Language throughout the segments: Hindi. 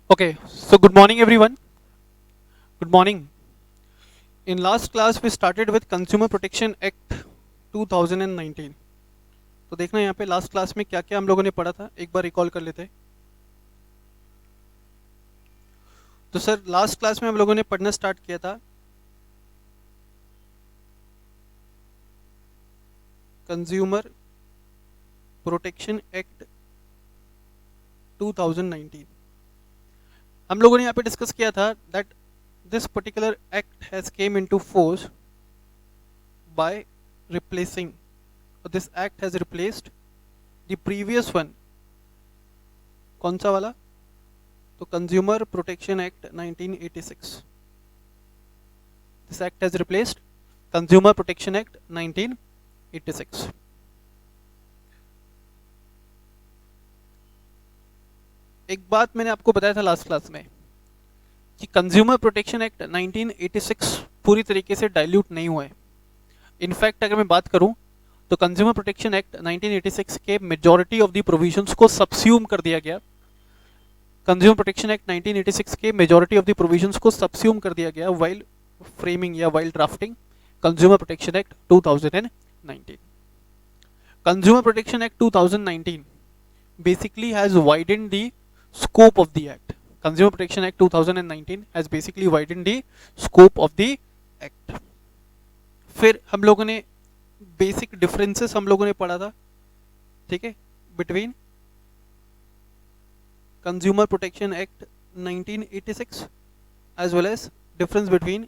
Okay, so good morning everyone. Good morning. In last class we started with Consumer Protection Act 2019. तो देखना यहाँ पे लास्ट क्लास में क्या क्या हम लोगों ने पढ़ा था, एक बार रिकॉल कर लेते हैं। तो सर लास्ट क्लास में हम लोगों ने पढ़ना स्टार्ट किया था कंज्यूमर प्रोटेक्शन एक्ट 2019। हम लोगों ने यहाँ पे डिस्कस किया था that this particular act has came into force by replacing, this act has replaced the previous one. कौन सा वाला? तो consumer protection act 1986। This act has replaced consumer protection act 1986। एक बात मैंने आपको बताया था लास्ट क्लास में कि कंज्यूमर प्रोटेक्शन एक्ट 1986 पूरी तरीके से डाइल्यूट नहीं हुआ है। इनफैक्ट अगर मैं बात करूं तो कंज्यूमर प्रोटेक्शन एक्ट 1986 के मेजॉरिटी ऑफ द प्रोविजंस को सबस्यूम कर दिया गया। कंज्यूमर प्रोटेक्शन एक्ट 1986 के मेजॉरिटी ऑफ द प्रोविजंस को सबस्यूम कर दिया गया वाइल फ्रेमिंग या while drafting consumer protection act 2019। Consumer protection act 2019 basically has widened the scope of the act. Consumer Protection Act 2019 has basically widened the scope of the act. फिर हम लोगों ने बेसिक डिफरेंसेस हम लोगों ने पढ़ा था, ठीक है, between consumer protection act 1986 as well as difference between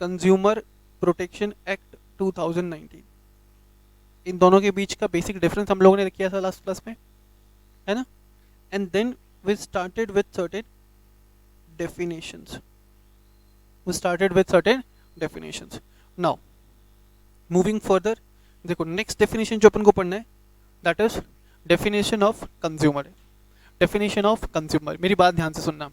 consumer protection act 2019। इन दोनों के बीच का बेसिक डिफरेंस हम लोगों ने किया था लास्ट क्लास में, है ना। And then we started with certain definitions. Now moving further, देखो नेक्स्ट डेफिनेशन जो अपन को पढ़ना है that is definition of consumer. Definition of consumer, मेरी बात ध्यान से सुनना।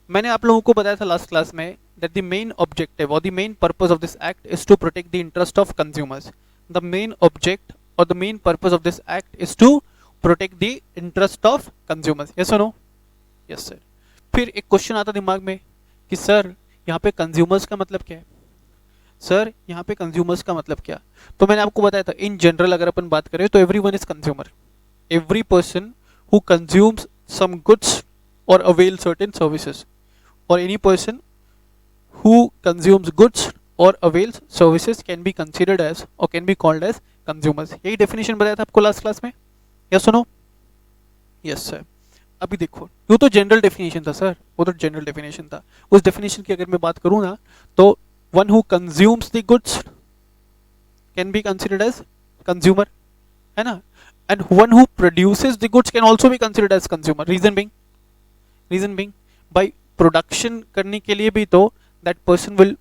मैंने आप लोगों को बताया था लास्ट क्लास में दैट द मेन ऑब्जेक्टिव और the main purpose of this act is to protect the interest of consumers. The main object or the main purpose of this act is to protect the interest of consumers. Yes or no? Yes sir. फिर एक क्वेश्चन आता दिमाग में कि सर यहाँ पे कंज्यूमर्स का मतलब क्या है? सर यहाँ पे कंज्यूमर्स का मतलब क्या? तो मैंने आपको बताया था इन जनरल अगर अपन बात करें तो everyone is consumer. Every person who consumes some goods और अवेल सर्टेन सर्विसेज, और any person who consumes goods or avails services can be considered as or can be called as consumers। यही डेफिनेशन बताया था आपको लास्ट क्लास में, यस सुनो? Yes sir. अभी देखो वो तो जनरल डेफिनेशन था सर, वो तो जनरल डेफिनेशन था। उस डेफिनेशन की अगर मैं बात करूं ना तो one who consumes the goods can be considered as consumer, है ना। And one who produces the goods can also be considered as consumer. Reason being by production करने के लिए भी तो that person will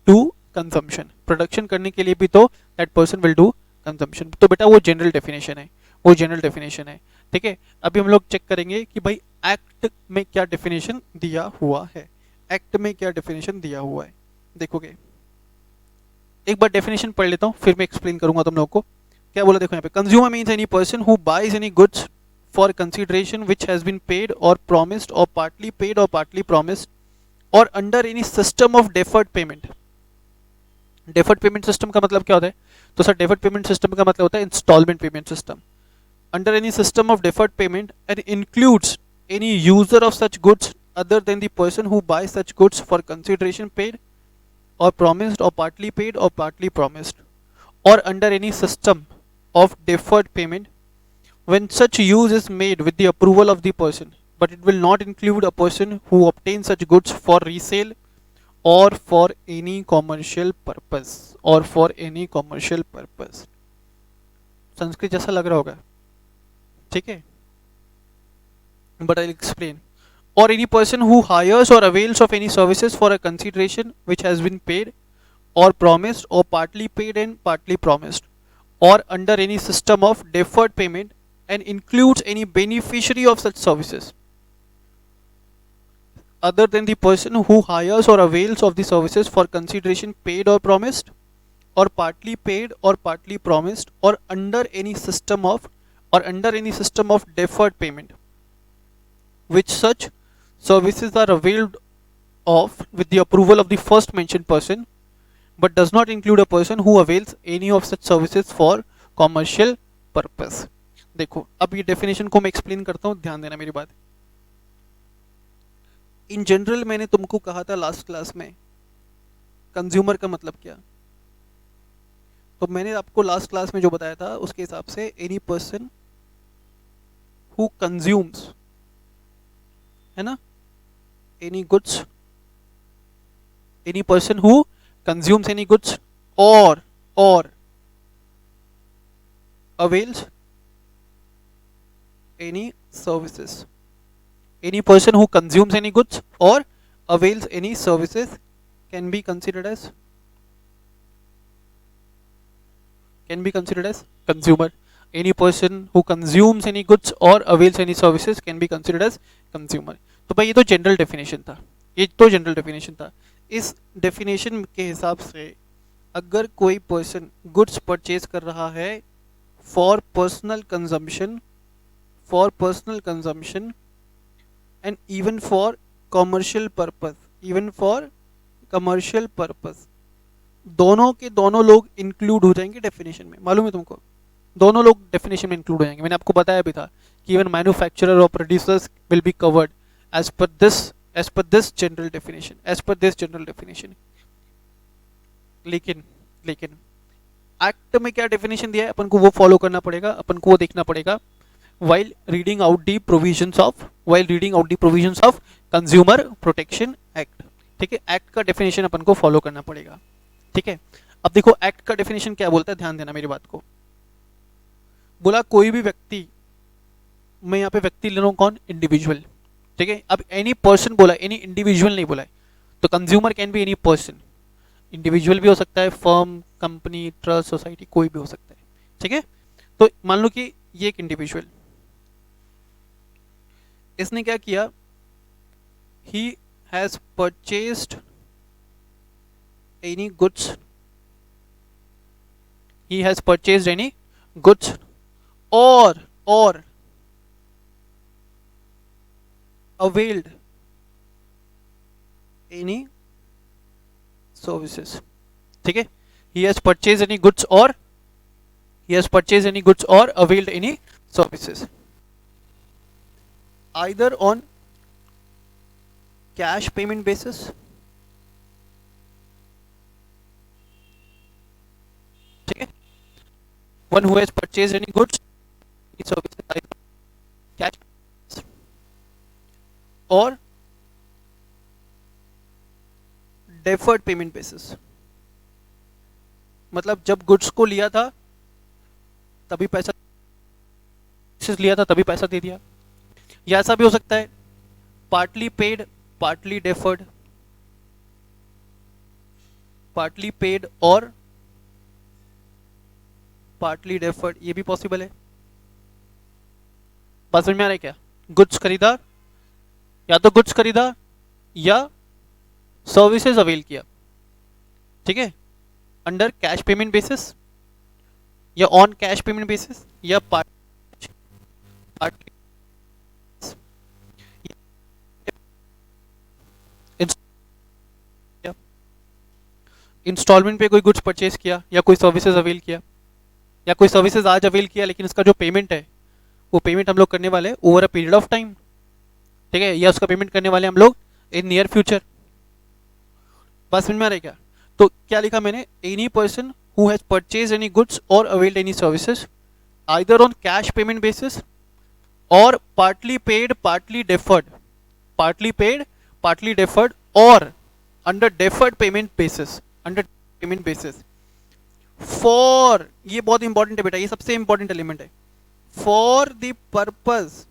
do consumption, production करने के लिए भी तो that person will do consumption। तो बेटा वो जनरल डेफिनेशन है, वो जनरल डेफिनेशन है, ठीक है। अभी हम लोग चेक करेंगे कि भाई एक्ट में क्या डेफिनेशन दिया हुआ है, एक्ट में क्या डेफिनेशन दिया हुआ है। देखोगे एक बार डेफिनेशन पढ़ लेता हूँ फिर मैं एक्सप्लेन करूंगा तुम लोगों को क्या बोला। देखो यहाँ पे consumer means any person who buys any goods for consideration which has been paid और प्रॉमिस्ड और पार्टली पेड और पार्टली प्रॉमिस्ड और under any system of deferred payment. Deferred payment system का मतलब क्या होता है? तो सर डेफर्ड पेमेंट सिस्टम का मतलब होता है instalment payment system. Under any system of deferred payment and includes any user of such goods other than the person who buy such goods for consideration paid और प्रॉमिस्ड और पार्टली पेड और पार्टली प्रॉमिस्ड, और under any system of deferred payment when such use is made with the approval of the person, but it will not include a person who obtains such goods for resale or for any commercial purpose, or for any commercial purpose। Sanskrit जैसा लग रहा होगा, ठीक है, but I'll explain। or any person who hires or avails of any services for a consideration which has been paid or promised or partly paid and partly promised, or under any system of deferred payment and includes any beneficiary of such services other than the person who hires or avails of the services for consideration paid or promised or partly paid or partly promised, or under any system of deferred payment which such services are availed of with the approval of the first mentioned person, but does not include a person who avails any of such services for commercial purpose. देखो अब ये डेफिनेशन को मैं एक्सप्लेन करता हूँ, ध्यान देना मेरी बात. इन जनरल मैंने तुमको कहा था लास्ट क्लास में कंज्यूमर का मतलब क्या, तो मैंने आपको लास्ट क्लास में जो बताया था उसके हिसाब से एनी पर्सन हु कंज्यूम्स, है ना, any goods, any person who consumes any goods और avails any services. Any person who consumes any goods or avails any services can be considered as consumer. Any person who consumes any goods or avails any services can be considered as consumer. तो भाई ये तो जनरल डेफिनेशन था, इस डेफिनेशन के हिसाब से अगर कोई पर्सन गुड्स परचेज कर रहा है for personal consumption and even for commercial purpose, दोनों के दोनों लोग इंक्लूड हो जाएंगे डेफिनेशन में. मालूम है तुमको, दोनों लोग डेफिनेशन में इंक्लूड हो जाएंगे. मैंने आपको बताया भी था कि इवन मैन्युफैक्चरर और producers will be covered as per this general definition. लेकिन एक्ट में क्या डेफिनेशन दिया है अपन को वो फॉलो करना पड़ेगा, अपन को वो देखना पड़ेगा while reading out the provisions of consumer protection act. ठीक है, एक्ट का डेफिनेशन अपन को फॉलो करना पड़ेगा. ठीक है, अब देखो एक्ट का डेफिनेशन क्या बोलता है, ध्यान देना मेरी बात को. बोला कोई भी व्यक्ति, मैं यहाँ पे व्यक्ति ले रहा हूँ, कौन, इंडिविजुअल. ठीक है, अब एनी पर्सन बोला, एनी इंडिविजुअल नहीं बोला है, तो consumer can be any person. Individual भी हो सकता है, फर्म, कंपनी, ट्रस्ट, सोसाइटी, कोई भी हो सकता है. ठीक है, तो मान लो कि ये एक इंडिविजुअल, इसने क्या किया, he has purchased any goods, और अवेल्ड एनी सर्विसेज. ठीक है, he has purchased any goods or availed any services either on cash payment basis, ठीक है, one who has purchased any goods any services either cash or deferred payment basis. मतलब जब गुड्स को लिया था तभी पैसा दे दिया. या ऐसा भी हो सकता है पार्टली पेड, पार्टली डेफर्ड, और पार्टली डेफर्ड, ये भी पॉसिबल है. बात समझ में आ रहा है क्या? गुड्स खरीदा, या तो गुड्स खरीदा या सर्विसेज अवेल किया. ठीक है, अंडर कैश पेमेंट बेसिस या ऑन कैश पेमेंट बेसिस या इंस्टॉलमेंट पे कोई गुड्स परचेज किया या कोई सर्विसेज अवेल किया, या कोई सर्विसेज आज अवेल किया लेकिन उसका जो पेमेंट है वो पेमेंट हम लोग करने वाले हैं over a period of time. ठीक है, या उसका पेमेंट करने वाले हम लोग इन नियर फ्यूचर. बात समझ में आ रहा है क्या? तो क्या लिखा मैंने, any person who has purchase any goods और availed any services either on cash payment basis और पार्टली पेड पार्टली डेफर्ड और under deferred payment basis, for, ये बहुत इंपॉर्टेंट है बेटा, ये सबसे इंपॉर्टेंट एलिमेंट है, for the purpose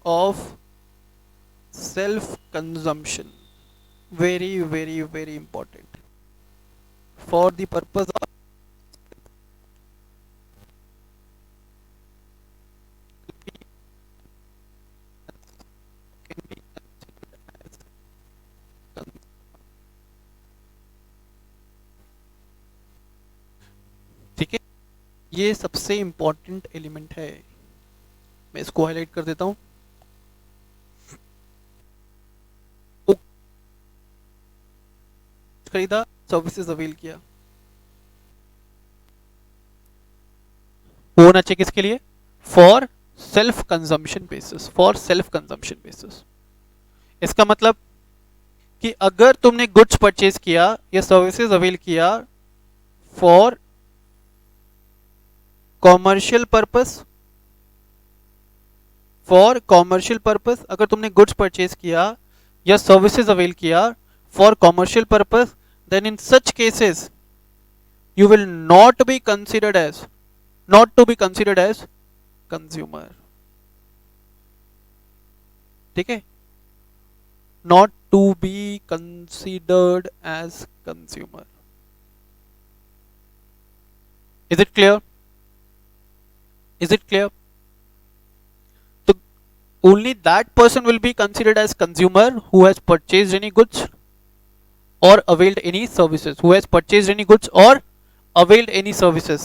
of self consumption. very important. For the purpose of ठीक है, ये सबसे इंपॉर्टेंट एलिमेंट है. मैं इसको हाईलाइट कर देता हूं. खरीदा, सर्विसेज अवेल किया। वो होना चाहिए किसके लिए? For self consumption basis, for self consumption basis. इसका मतलब कि अगर तुमने गुड्स परचेज किया या सर्विसेज अवेल किया for commercial purpose, for commercial purpose, अगर तुमने गुड्स परचेज किया या सर्विसेज अवेल किया for commercial purpose, then in such cases you will not be considered as, not to be considered as consumer. ठीक है, not to be considered as consumer. Is it clear? Is it clear? So only that person will be considered as consumer who has purchased any goods or availed any services, who has purchased any goods or availed any services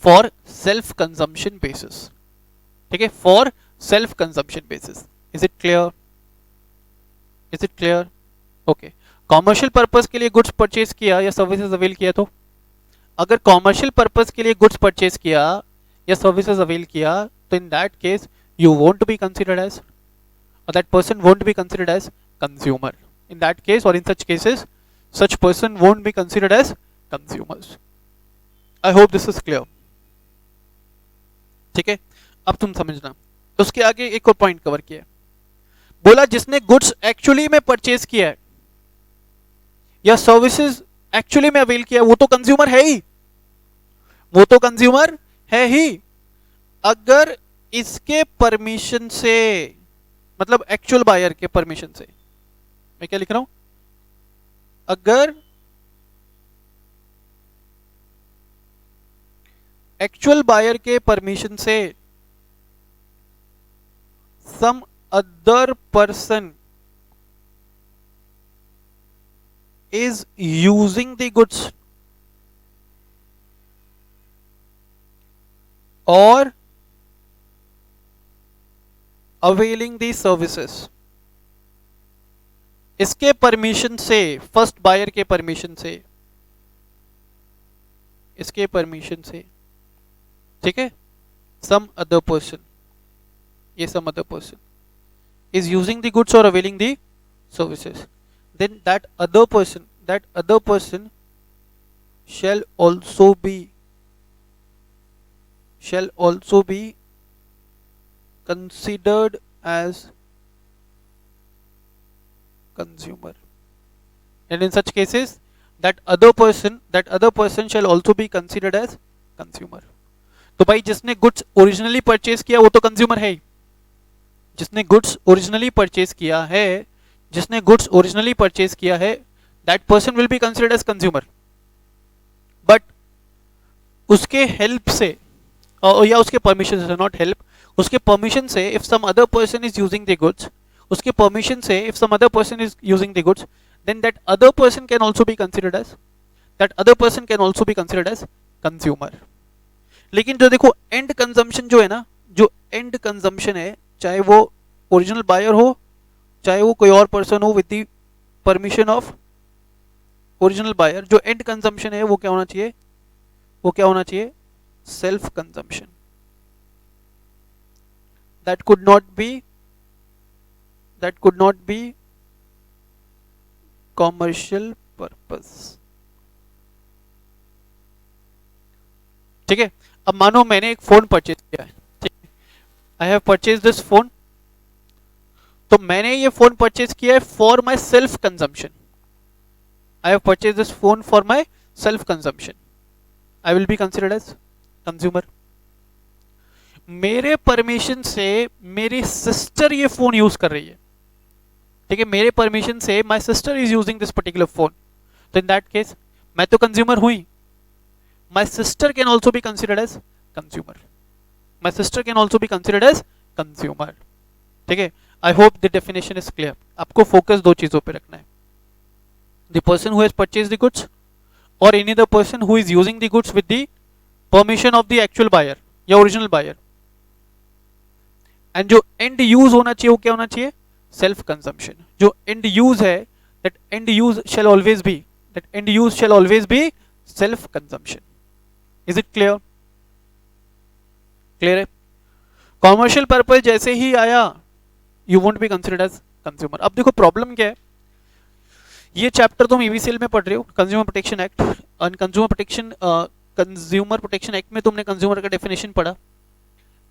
for self consumption basis. ठीक है, for self consumption basis. Is it clear? Is it clear? Okay. Commercial purpose के लिए गुड्स परचेज किया या सर्विसेज अवेल किया, तो अगर कॉमर्शियल पर्पस के लिए गुड्स परचेज किया या सर्विसेज अवेल किया, तो in that case you won't be considered as, or that person won't be considered as consumer. In that case or in such cases, such person won't be considered as consumers. I hope this is clear. ठीक है, अब तुम समझना। उसके आगे एक और पॉइंट कवर किया, बोला जिसने गुड्स एक्चुअली में परचेज किया है या सर्विसेज एक्चुअली में अवेल किया, वो तो कंज्यूमर है ही, वो तो कंज्यूमर है ही। अगर इसके परमिशन से, मतलब एक्चुअल बायर के परमिशन से, मैं क्या लिख रहा हूं, अगर एक्चुअल बायर के परमिशन से some other person is using the goods और अवेलिंग द सर्विसेज, इसके परमिशन से, फर्स्ट बायर के परमिशन से, इसके परमिशन से, ठीक है, सम अदर पर्सन, ये some other person is using the goods और availing the services, then that other person shall also be considered as consumer. And in such cases that other person shall also be considered as consumer. तो भाई जिसने गुड्स ओरिजिनली परचेज किया वो तो कंज्यूमर है ही, जिसने गुड्स ओरिजिनली परचेज किया है, जिसने गुड्स ओरिजिनली परचेज किया है, that person will be considered as consumer. But उसके हेल्प से या उसके परमिशन से, नॉट हेल्प, उसके परमिशन से, if some other person is using the goods, उसके परमिशन से if some other person is using the goods, then that other person can also be considered as consumer. लेकिन जो देखो एंड कंजम्पशन जो है ना, जो एंड कंजम्पशन है, चाहे वो ओरिजिनल बायर हो, चाहे वो कोई और पर्सन हो with the permission of original buyer, जो एंड कंजम्पशन है वो क्या होना चाहिए, वो क्या होना चाहिए, self consumption. That could not be commercial purpose. ठीक है, अब मानो मैंने एक फोन परचेज किया है, ठीक है, I have purchase this phone, तो मैंने ये फोन परचेज किया है for my self consumption, I have purchase this phone for my self consumption, I will be considered as consumer. मेरे परमिशन से मेरी सिस्टर ये फोन यूज कर रही है, ठीक है, मेरे परमिशन से my sister is using this particular phone, तो इन दैट केस मैं तो कंज्यूमर हुई, my sister can also be considered as consumer, my sister can also be considered as consumer। ठीक है, I hope the definition is clear। आपको फोकस दो चीजों पे रखना है, the person who has purchased the goods or any other person who is using the goods with the permission of the actual buyer या ओरिजिनल बायर, एंड जो एंड यूज होना चाहिए वो क्या होना चाहिए, सेल्फ कंजम्पशन। जो एंड यूज है that end use shall always be self consumption. Is it clear? Clear है? कॉमर्शियल पर्पज जैसे ही आया you won't be considered as consumer. अब देखो प्रॉब्लम क्या है, ये चैप्टर तुम ईवीसीएल में पढ़ रहे हो, कंज्यूमर प्रोटेक्शन एक्ट. और कंज्यूमर प्रोटेक्शन एक्ट में तुमने कंज्यूमर का डेफिनेशन पढ़ा.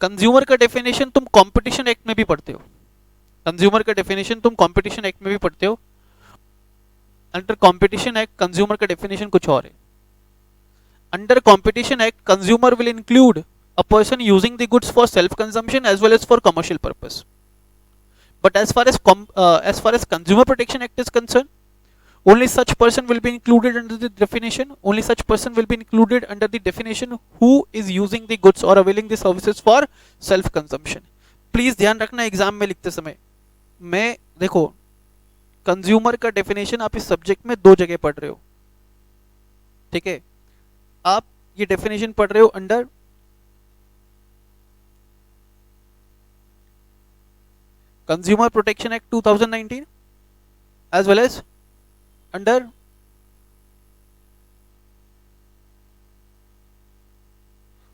कंज्यूमर का डेफिनेशन तुम कंपटीशन एक्ट में भी पढ़ते हो. कंज्यूमर का डेफिनेशन तुम कंपटीशन एक्ट में भी पढ़ते हो. अंडर कंपटीशन एक्ट कंज्यूमर का डेफिनेशन कुछ और है. Under competition act consumer will include a person using the goods for self consumption as well as for commercial purpose. But as far as consumer protection act is concerned, only such person will be included under the definition who is using the goods or availing the services for self consumption. Please ध्यान रखना एग्जाम में लिखते समय, मैं देखो कंज्यूमर का डेफिनेशन आप इस सब्जेक्ट में दो जगह पढ़ रहे हो. ठीक है, आप ये डेफिनेशन पढ़ रहे हो under Consumer Protection Act 2019 as well as under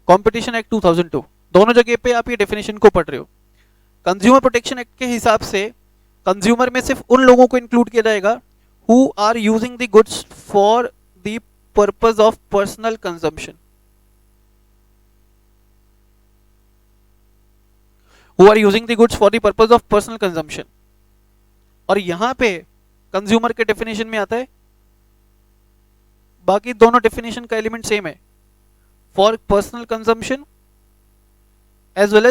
Competition Act 2002. दोनों जगह पे आप ये डेफिनेशन को पढ़ रहे हो. कंज्यूमर प्रोटेक्शन एक्ट के हिसाब से कंज्यूमर में सिर्फ उन लोगों को इंक्लूड किया जाएगा who are using the goods for the purpose of personal consumption. Who are using the goods for the purpose of personal consumption. और यहां पे कंज्यूमर के डेफिनेशन में आता है, बाकी दोनों डेफिनेशन का एलिमेंट सेम है, for personal consumption as well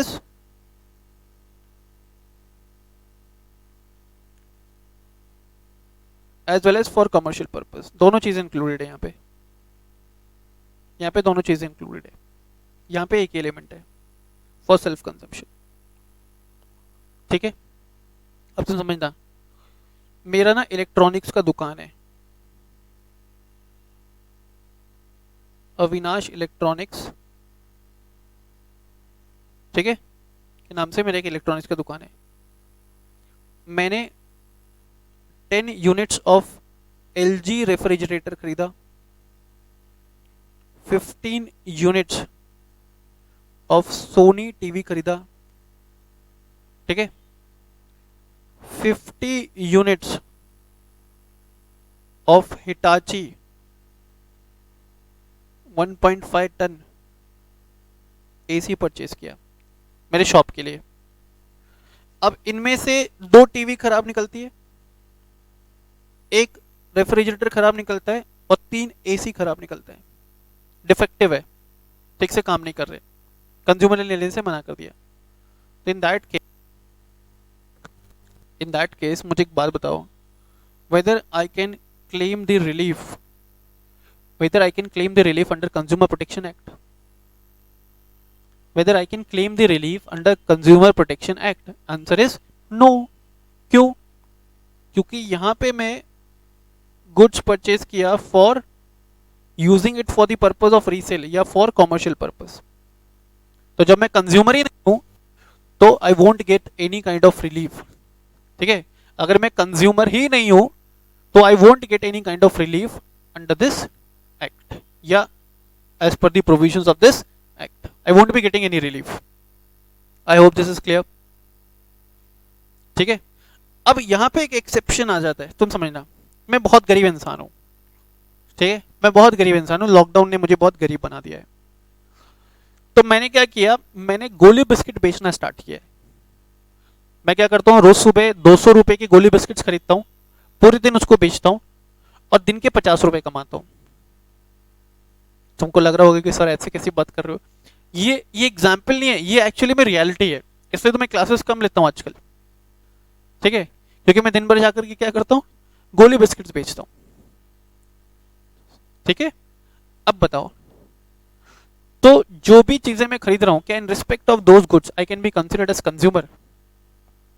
as for commercial purpose. दोनों चीजें इंक्लूडेड है यहाँ पे दोनों चीजें इंक्लूडेड है. यहाँ पे एक एलिमेंट है फॉर सेल्फ कंजम्पशन. ठीक है, अब तुम समझना, मेरा ना इलेक्ट्रॉनिक्स का दुकान है, अविनाश इलेक्ट्रॉनिक्स. ठीक है, के नाम से मेरा एक इलेक्ट्रॉनिक्स का दुकान है. मैंने 10 यूनिट्स ऑफ एलजी रेफ्रिजरेटर खरीदा, 15 यूनिट्स ऑफ सोनी टीवी खरीदा. ठीक है, 50 units of Hitachi 1.5 ton AC purchase किया मेरे शॉप के लिए. अब इनमें से 2 टीवी खराब निकलती है, एक रेफ्रिजरेटर खराब निकलता है और 3 एसी खराब निकलता है, डिफेक्टिव है, ठीक से काम नहीं कर रहे, कंज्यूमर ने लेने से मना कर दिया. तो इन दैट केस मुझे एक बात बताओ, whether I can claim the relief under Consumer Protection Act. Whether I can claim the relief under Consumer Protection Act? Answer is no. क्यों? क्योंकि यहाँ पे मैं गुड्स परचेज किया for using it for the purpose of resale या फॉर कॉमर्शियल पर्पज. तो जब मैं कंज्यूमर ही नहीं हूं तो I won't get any kind of relief. ठीक है, अगर मैं कंज्यूमर ही नहीं हूं तो I won't get any kind of relief under this act या as per the provisions of this act. I won't be getting any relief. I hope this is clear. ठीक है, अब यहां पे एक एक्सेप्शन आ जाता है, तुम समझना. मैं बहुत गरीब इंसान हूं, ठीक है, मैं बहुत गरीब इंसान हूं, लॉकडाउन ने मुझे बहुत गरीब बना दिया है. तो मैंने क्या किया, मैंने गोली बिस्किट बेचना स्टार्ट किया. मैं क्या करता हूँ, रोज सुबह 200 रुपए की गोली बिस्किट्स खरीदता हूँ, पूरे दिन उसको बेचता हूँ और दिन के 50 रुपए कमाता हूँ. तुमको लग रहा होगा कि सर ऐसे कैसी बात कर रहे हो. ये एग्जाम्पल नहीं है, ये एक्चुअली में रियलिटी है, इसलिए तो मैं क्लासेस कम लेता हूँ आजकल. ठीक है, क्योंकि मैं दिन भर जाकर के क्या करता हूँ, गोली बिस्किट्स बेचता हूँ. ठीक है, अब बताओ, तो जो भी चीजें मैं खरीद रहा हूँ, क्या in respect of those goods I can be considered as consumer?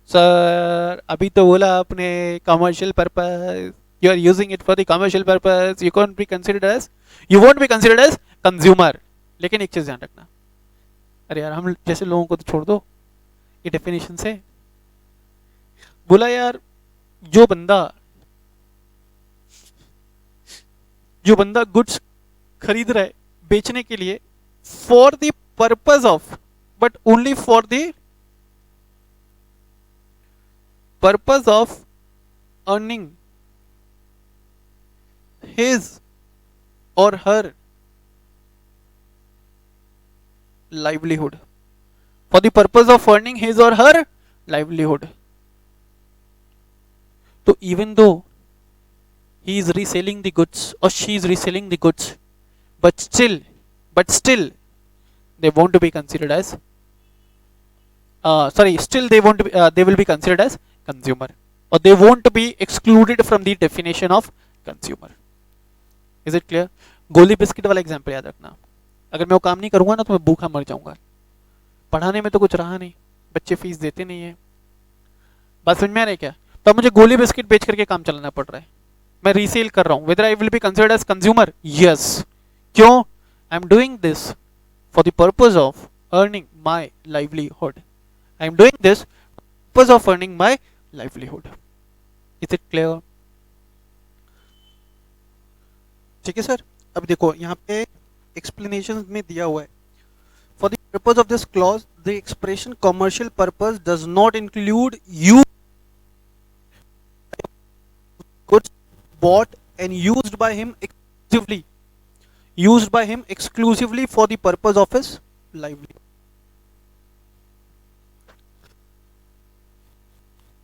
Sir अभी तो बोला आपने commercial purpose, you are using it for the commercial purpose, you won't be considered as consumer. लेकिन एक चीज ध्यान रखना, अरे यार हम जैसे लोगों को तो छोड़ दो ये डेफिनेशन से. बोला यार जो बंदा जो बंदा गुड्स खरीद रहा है बेचने के लिए for the purpose of, but only for the purpose of earning his और हर livelihood, for the purpose of earning his or her livelihood. So even though he is reselling the goods or she is reselling the goods, but still they want to be considered as still they want to be, they will be considered as consumer, or they want to be excluded from the definition of consumer. Is it clear? गोली बिस्किट वाला एग्जांपल याद रखना, अगर मैं वो काम नहीं करूंगा ना तो मैं भूखा मर जाऊंगा। पढ़ाने में तो कुछ रहा नहीं, बच्चे फीस देते नहीं है, बात समझ में आ रही है क्या? तो मुझे गोली बिस्किट बेच करके काम चलाना पड़ रहा है, मैं रीसेल कर रहा हूं, whether I will be considered as consumer? Yes. क्यों? I am doing this for the purpose of earning my livelihood, I am doing this purpose of earning my livelihood. Is it clear? ठीक है सर। अब देखो यहाँ पे एक्सप्लेनेशन में दिया हुआ है, for the purpose of this clause the expression commercial purpose does not include use goods bought and used by him exclusively for the purpose of his livelihood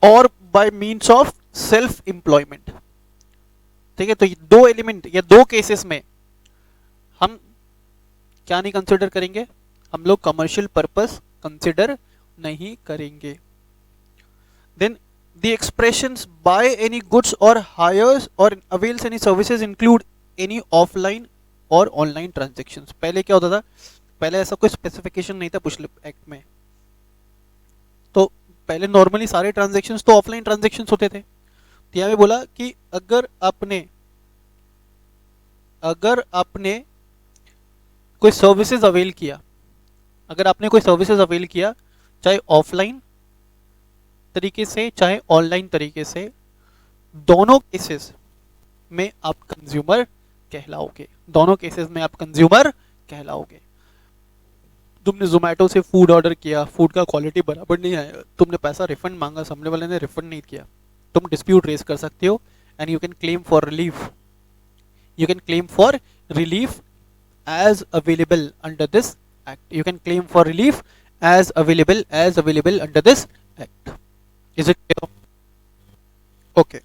or by means of self employment। ठीक है, तो ये दो एलिमेंट या दो केसेस में हम क्या नहीं कंसिडर करेंगे, हम लोग कमर्शियल पर्पस कंसिडर नहीं करेंगे। Then the expressions buy any goods or hires or avails any services include any offline or online transactions। पहले क्या होता था, पहले ऐसा कोई स्पेसिफिकेशन नहीं था पुश एक्ट में, तो पहले नॉर्मली सारे ट्रांजैक्शंस तो ऑफलाइन ट्रांजैक्शंस होते थे। तो यहाँ पे बोला कि अगर आपने कोई सर्विसेज अवेल किया, अगर आपने कोई सर्विसेज अवेल किया चाहे ऑफलाइन तरीके से चाहे ऑनलाइन तरीके से, दोनों केसेस में आप कंज्यूमर कहलाओगे, दोनों केसेस में आप कंज्यूमर कहलाओगे। तुमने जोमेटो से फूड ऑर्डर किया, फूड का क्वालिटी बराबर नहीं आया, तुमने पैसा रिफंड मांगा, सामने वाले ने रिफंड नहीं किया, तुम डिस्प्यूट रेज कर सकते हो and you can claim for relief, you can claim for relief as available under this act, you can claim for relief as available under this act. Is it clear? Okay.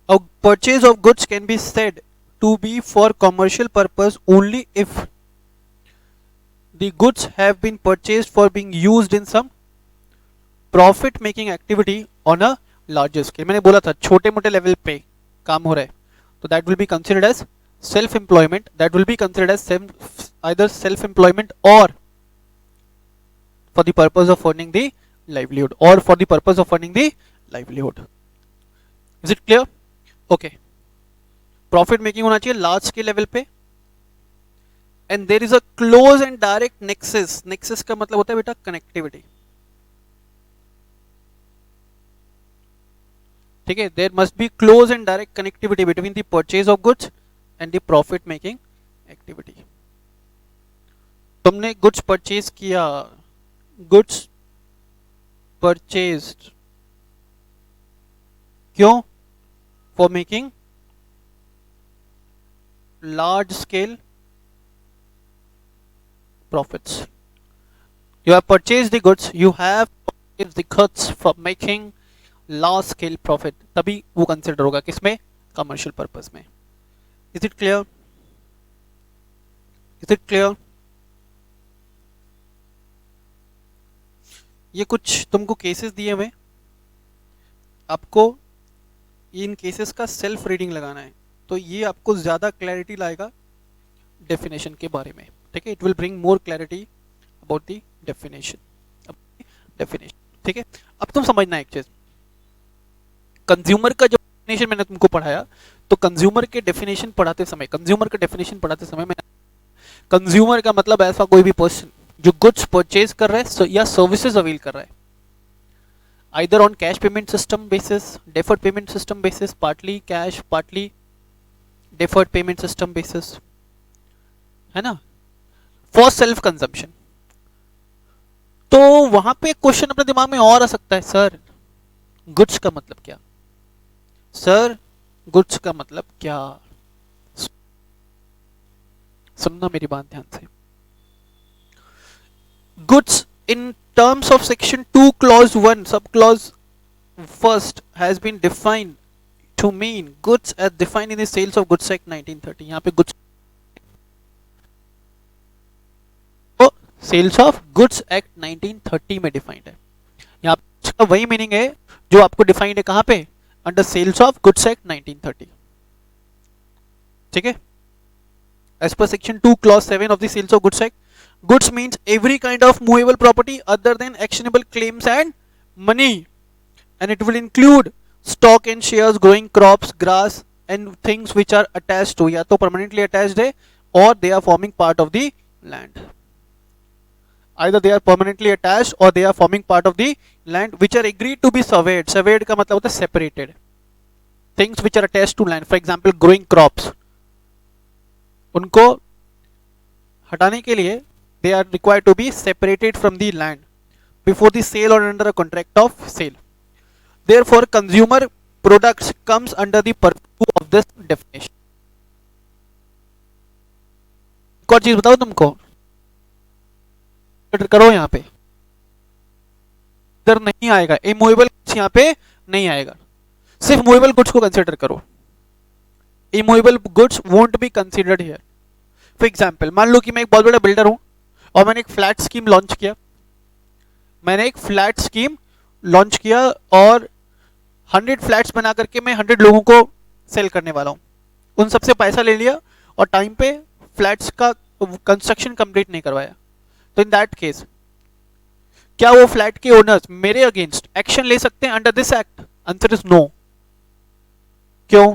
A purchase of goods can be said to be for commercial purpose only if the goods have been purchased for being used in some profit making activity on a larger scale। मैंने बोला था छोटे मोटे लेवल पे काम हो रहा है, तो that will be considered as self employment, that will be considered as either self employment or for the purpose of earning the livelihood, or for the purpose of earning the livelihood। Is it clear? Okay. Profit making होना चाहिए लार्ज स्केल लेवल पे, and there is a close and direct nexus. Nexus का मतलब होता है बेटा कनेक्टिविटी, ठीक है। There must be close and direct connectivity between the purchase of goods and the profit making activity. तुमने गुड्स परचेज किया, goods purchased, क्यों? For making large scale profits। You have purchased the goods, you have purchased the goods for making large scale profit, तभी वो कंसिडर होगा किसमें? कमर्शियल पर्पस में। Is it clear? Is it clear? ये कुछ तुमको केसेस दिए हुए, आपको इन केसेस का सेल्फ रीडिंग लगाना है, तो ये आपको ज़्यादा क्लैरिटी लाएगा डेफिनेशन के बारे में, ठीक है। It will bring more clarity about the definition, ठीक है। अब तुम समझना एक चीज, कंज्यूमर का जो डेफिनेशन मैंने तुमको पढ़ाया, तो कंज्यूमर के डेफिनेशन पढ़ाते समय मैंने कंज्यूमर का मतलब ऐसा कोई भी पर्सन जो गुड्स परचेज कर रहा है या सर्विसेज अवेल कर रहा है। either on cash payment system basis, deferred payment system basis, partly cash, partly deferred payment system basis, है ना, for self consumption. तो वहां पे क्वेश्चन अपने दिमाग में और आ सकता है, सर गुड्स का मतलब क्या, सर गुड्स का मतलब क्या. सुनना मेरी बात ध्यान से. Goods in terms of section 2 clause 1 sub clause first has been defined to mean goods as defined in the Sales of Goods Act 1930. यहाँ पे goods तो Sales of Goods Act 1930 में defined है. यहाँ पे इसका वही मीनिंग है जो आपको डिफाइंड है कहाँ पे, under sales of goods act 1930. ठीक है. As per section 2 clause 7 of the sales of goods act, goods means every kind of movable property other than actionable claims and money, and it will include stock and shares, growing crops, grass and things which are attached to, या तो permanently attached है or they are forming part of the land. Either they are permanently attached or they are forming part of the land which are agreed to be surveyed. Surveyed का मतलब होता है separated. Things which are attached to land, for example growing crops, उनको हटाने के लिए they are required to be separated from the land before the sale or under a contract of sale. Therefore consumer products comes under the purview of this definition. एक और चीज बताओ तुमको, करो यहाँ पे इधर नहीं आएगा, इमूवेबल गुड्स यहाँ पे नहीं आएगा, सिर्फ मूवेबल गुड्स को कंसीडर करो. Immovable goods won't be considered here. For example मान लो कि मैं एक बहुत बड़ा बिल्डर हूं और मैंने एक फ्लैट स्कीम लॉन्च किया, और 100 फ्लैट्स बना करके मैं 100 लोगों को सेल करने वाला हूं. उन सबसे पैसा ले लिया और टाइम पे फ्लैट्स का कंस्ट्रक्शन कंप्लीट नहीं करवाया. तो इन दैट केस क्या वो फ्लैट के ओनर्स मेरे अगेंस्ट एक्शन ले सकते हैं under this act? Answer is no. क्यों?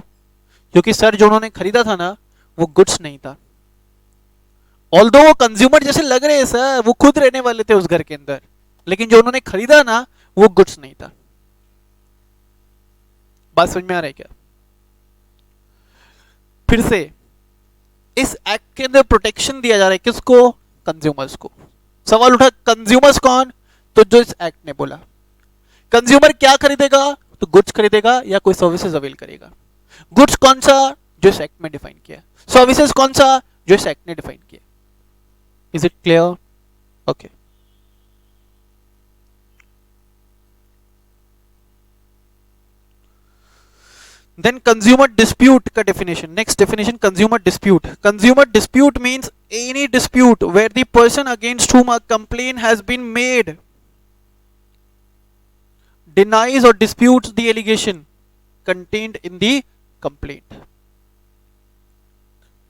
क्योंकि सर जो उन्होंने खरीदा था ना वो गुड्स नहीं था. ऑल्दो वो कंज्यूमर जैसे लग रहे हैं सर, वो खुद रहने वाले थे उस घर के अंदर, लेकिन जो उन्होंने खरीदा ना वो गुड्स नहीं था. बात समझ में आ रहा है क्या? फिर से इस एक्ट के अंदर प्रोटेक्शन दिया जा रहा है किसको? कंज्यूमर्स को. सवाल उठा कंज्यूमर्स कौन? तो जो इस एक्ट ने बोला. कंज्यूमर क्या खरीदेगा? तो गुड्स खरीदेगा या कोई सर्विसेज अवेल करेगा. गुड्स कौन सा? जो इस एक्ट में डिफाइन किया. सर्विसेज कौन सा? जो इस एक्ट ने डिफाइन किया. Is it clear? Okay. Then consumer dispute का definition. Next definition, consumer dispute. Consumer dispute means any dispute where the person against whom a complaint has been made denies or disputes the allegation contained in the complaint.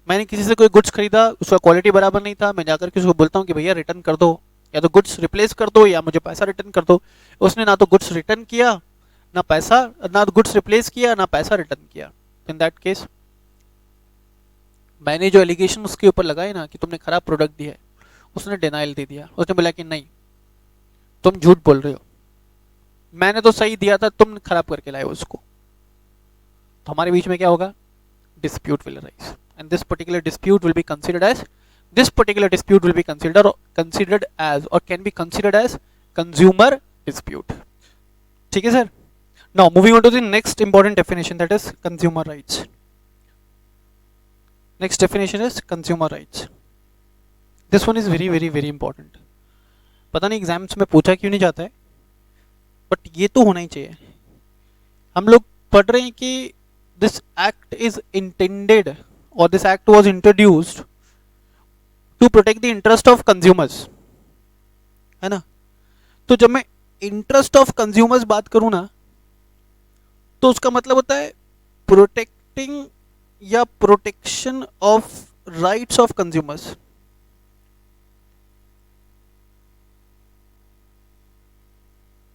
मैंने किसी से कोई गुड्स खरीदा, उसका क्वालिटी बराबर नहीं था, मैं जाकर के उसको बोलता हूँ कि भैया रिटर्न कर दो, या तो गुड्स रिप्लेस कर दो या मुझे पैसा रिटर्न कर दो. उसने ना तो गुड्स रिटर्न किया, ना पैसा, ना गुड्स रिप्लेस किया, ना पैसा रिटर्न किया. इन दैट केस मैंने जो एलिगेशन उसके ऊपर लगाए ना कि तुमने खराब प्रोडक्ट दिया है, उसने डिनाइल दे दिया. उसने बोला कि नहीं तुम झूठ बोल रहे हो, मैंने तो सही दिया था, तुम खराब करके लाए उसको. तो हमारे बीच में क्या होगा? Dispute will arise. And this particular dispute will be considered as or can be considered as consumer dispute. ठीक है sir. Now moving on to the next important definition, that is consumer rights. Next definition is consumer rights. This one is very very very important. पता नहीं एग्जाम्स में पूछा क्यों नहीं जाता है, बट ये तो होना ही चाहिए. हम लोग पढ़ रहे हैं कि this act is intended or this act was introduced to protect the interest of consumers, है ना. तो जब मैं इंटरेस्ट ऑफ कंज्यूमर्स बात करूं ना, तो उसका मतलब होता है प्रोटेक्टिंग या protection of rights of consumers.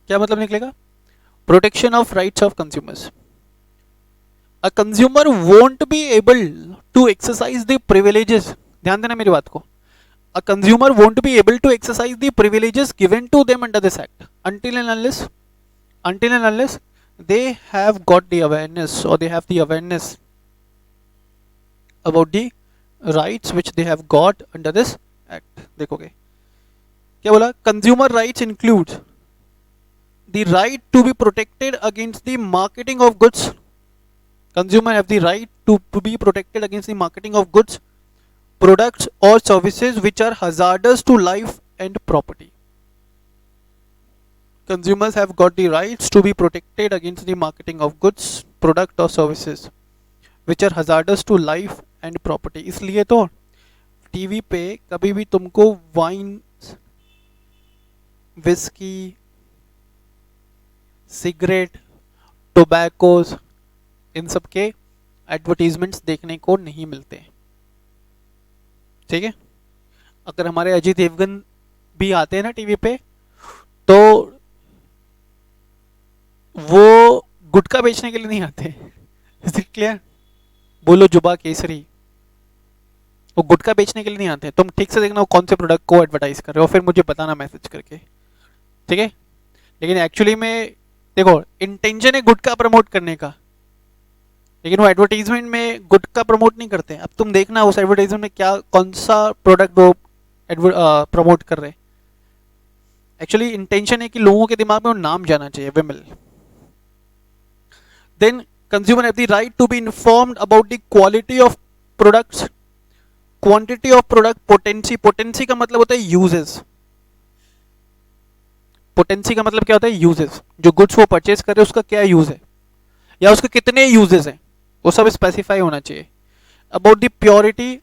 क्या मतलब निकलेगा? Protection of rights of consumers. A consumer won't be able to exercise the privileges. ध्यान देना मेरी बात को. A consumer won't be able to exercise the privileges given to them under this act until and unless until and unless they have got the awareness or they have the awareness about the rights which they have got under this act. देखोगे क्या बोला, consumer rights include the right to be protected against the marketing of goods. Consumer have the right to be protected against the marketing of goods, products or services which are hazardous to life and property. Consumers have got the rights to be protected against the marketing of goods, product or services which are hazardous to life and property. इसलिए तो टीवी पे कभी भी तुमको वाइन, विस्की, सिगरेट, टोबैकोस, इन सब के एडवर्टीजमेंट्स देखने को नहीं मिलते, ठीक है। अगर हमारे अजय देवगन भी आते हैं ना टीवी पे, तो वो गुटखा बेचने के लिए नहीं आते। Is it clear? बोलो जुबा केसरी, वो गुटखा बेचने के लिए नहीं आते। तुम ठीक से देखना वो कौन से प्रोडक्ट को एडवर्टाइज कर रहे हो, फिर मुझे बताना मैसेज करके, ठीक है। लेकिन एक्चुअली में देखो इंटेंशन है गुटखा प्रमोट करने का, लेकिन वो एडवर्टाइजमेंट में गुटखा प्रमोट नहीं करते। अब तुम देखना उस एडवर्टाइजमेंट में क्या, कौन सा प्रोडक्ट वो प्रमोट कर रहे हैं। एक्चुअली इंटेंशन है कि लोगों के दिमाग में वो नाम जाना चाहिए, Vimal. Then consumer have the right to be informed about the quality of products, quantity of product, potency. Potency का मतलब होता है यूजेस। पोटेंसी का मतलब क्या होता है? यूजेस। जो गुड्स वो परचेज कर रहे हैं उसका क्या यूज है, या उसके कितने यूजेस हैं, वो सब स्पेसिफाई होना चाहिए। About the purity,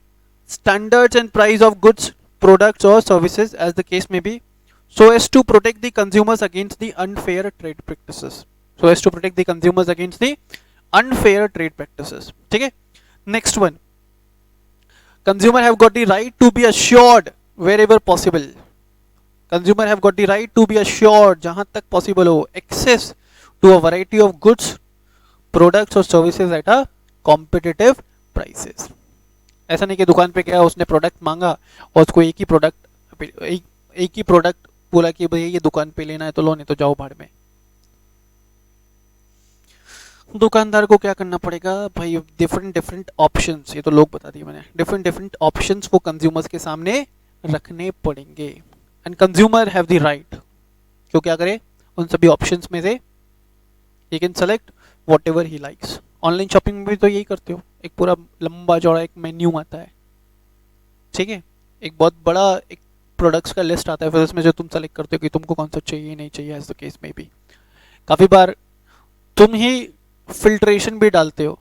standards and price of goods, products और सर्विसेज एज द केस में be, so as to protect the consumers against the unfair trade practices. So as to protect the consumers against the unfair trade practices, ठीक है। Next one, consumer have got the right to be assured wherever possible. Consumer have got the right to be assured, जहां तक पॉसिबल हो, access to a variety of goods, products और services at a competitive prices. ऐसा नहीं कि दुकान पे गया, उसने प्रोडक्ट मांगा और उसको एक ही प्रोडक्ट बोला कि भैया ये दुकान पे लेना है तो लो, नहीं तो जाओ भाड़ में। दुकानदार को क्या करना पड़ेगा भाई, डिफरेंट ऑप्शंस, ये तो लोग बता दिए मैंने, डिफरेंट ऑप्शंस वो कंज्यूमर्स के सामने रखने पड़ेंगे। And consumer have the right, क्यों क्या करे, उन सभी ऑप्शंस में से he can select what ever he likes. Online shopping में भी तो यही करते हो, एक पूरा लंबा चौड़ा एक मेन्यू आता है, ठीक है, एक बहुत बड़ा एक प्रोडक्ट्स का लिस्ट आता है, फिर उसमें जो तुम सेलेक्ट करते हो कि तुमको कौन सा चाहिए नहीं चाहिए, एज द केस में भी। काफ़ी बार तुम ही फिल्ट्रेशन भी डालते हो